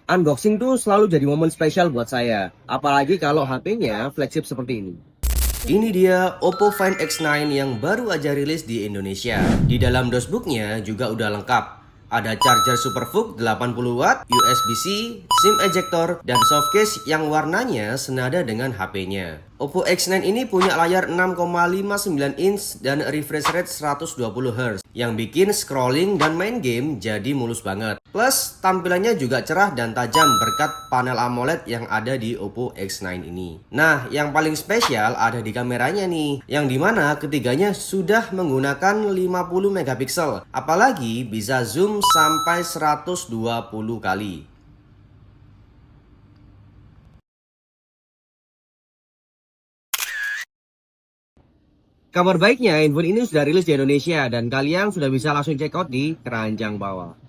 Unboxing tuh selalu jadi momen spesial buat saya, apalagi kalau HP-nya flagship seperti ini. Ini dia Oppo Find X9 yang baru aja rilis di Indonesia. Di dalam dosbooknya juga udah lengkap. Ada charger SuperVOOC 80 watt, USB-C, SIM ejector, dan softcase yang warnanya senada dengan HP-nya. Oppo X9 ini punya layar 6,59 inch dan refresh rate 120 Hz yang bikin scrolling dan main game jadi mulus banget. Plus tampilannya juga cerah dan tajam berkat panel AMOLED yang ada di Oppo X9 ini. Nah, yang paling spesial ada di kameranya nih, yang dimana ketiganya sudah menggunakan 50 megapiksel, apalagi bisa zoom sampai 120 kali. Kabar baiknya, handphone ini sudah rilis di Indonesia dan kalian sudah bisa langsung check out di keranjang bawah.